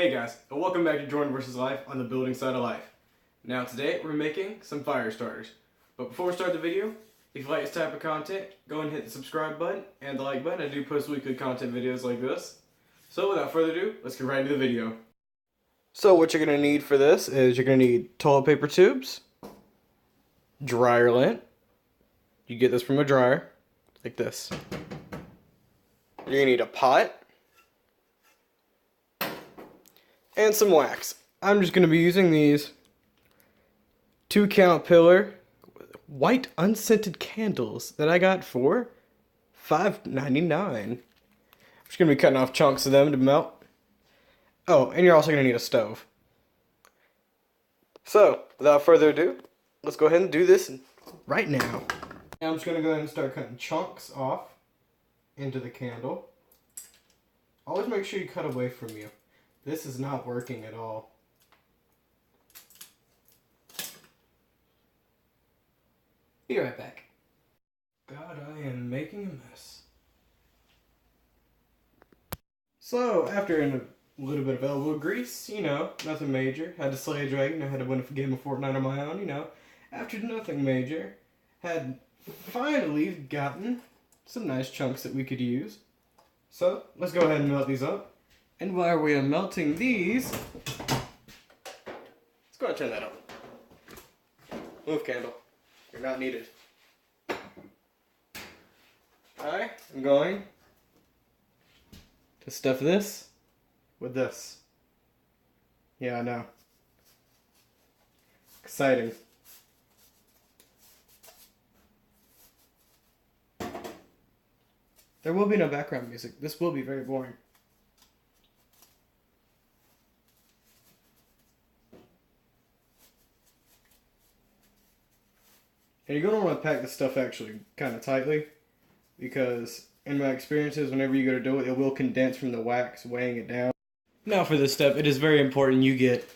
Hey guys, and welcome back to Jordan vs. Life on the building side of life. Now today we're making some fire starters. But before we start the video, if you like this type of content, go ahead and hit the subscribe button and the like button. I do post weekly content videos like this. So without further ado, let's get right into the video. So what you're going to need for this is you're going to need toilet paper tubes, dryer lint. You get this from a dryer, like this. You're going to need a pot, and some wax. I'm just going to be using these 2-count pillar white unscented candles that I got for $5.99. I'm just going to be cutting off chunks of them to melt. Oh, and you're also going to need a stove. So, without further ado, let's go ahead and do this right now. I'm just going to go ahead and start cutting chunks off into the candle. Always make sure you cut away from you. This is not working at all. Be right back. God, I am making a mess. So, after a little bit of elbow grease, nothing major. Had to slay a dragon, I had to win a game of Fortnite on my own, After nothing major, had finally gotten some nice chunks that we could use. So, let's go ahead and melt these up. And while we are melting these, let's go ahead and turn that up. Move, candle. You're not needed. I am going to stuff this with this. Yeah, I know. Exciting. There will be no background music. This will be very boring. And you're going to want to pack this stuff actually kind of tightly, because in my experiences, whenever you go to do it, it will condense from the wax, weighing it down. Now for this step, it is very important you get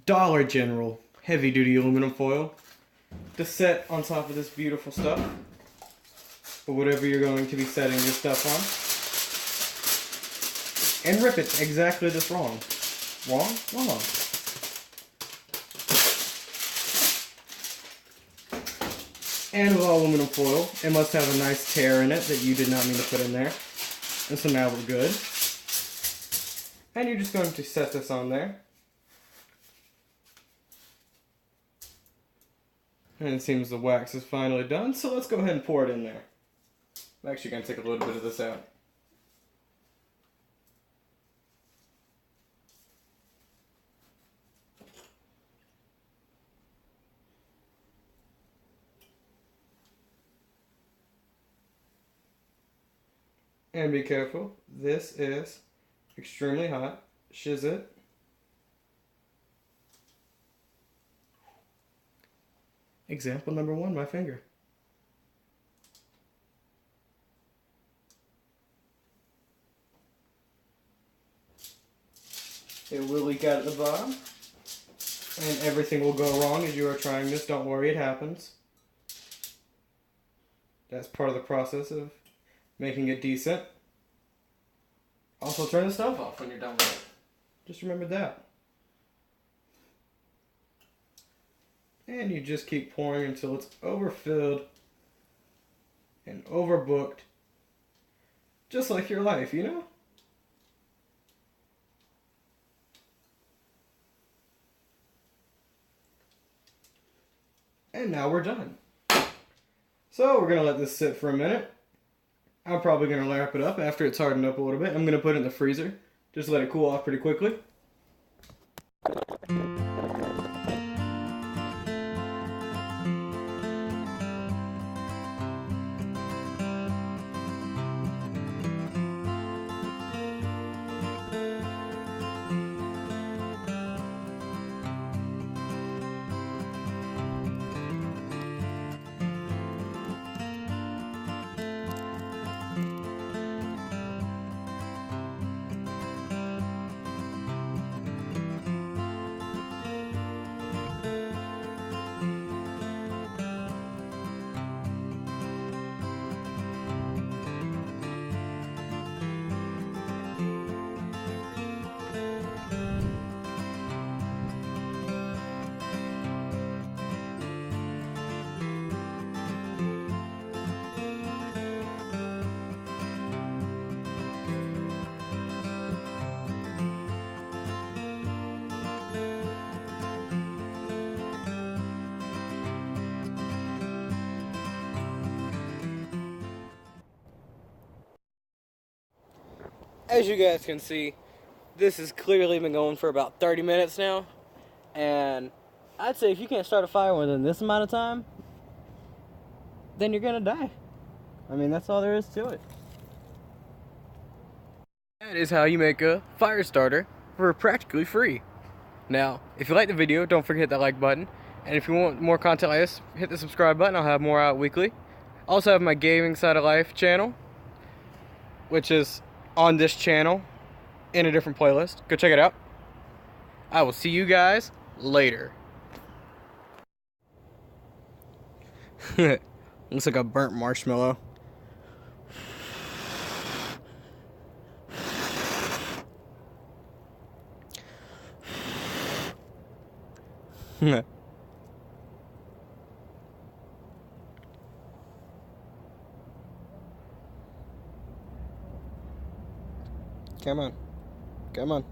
Dollar General heavy duty aluminum foil to set on top of this beautiful stuff, or whatever you're going to be setting your stuff on. And rip it exactly this wrong. Wrong. And with all aluminum foil, it must have a nice tear in it that you did not mean to put in there. And so now we're good. And you're just going to set this on there. And it seems the wax is finally done, so let's go ahead and pour it in there. I'm actually going to take a little bit of this out. And be careful, this is extremely hot. Shiz it. Example number 1, my finger. It will leak out at the bottom, and everything will go wrong as you are trying this. Don't worry, it happens. That's part of the process of making it decent. Also, turn the stove off when you're done with it. Just remember that. And you just keep pouring until it's overfilled and overbooked. Just like your life, And now we're done. So we're going to let this sit for a minute. I'm probably going to wrap it up after it's hardened up a little bit. I'm going to put it in the freezer. Just let it cool off pretty quickly. as you guys can see, this has clearly been going for about 30 minutes now. And I'd say if you can't start a fire within this amount of time, then you're gonna die. I mean, that's all there is to it. That is how you make a fire starter for practically free. Now, if you like the video, don't forget to hit that like button. And if you want more content like this, hit the subscribe button. I'll have more out weekly. I also have my Gaming Side of Life channel, which is on this channel in a different playlist. Go check it out. I will see you guys later. Looks like a burnt marshmallow. Come on. Come on.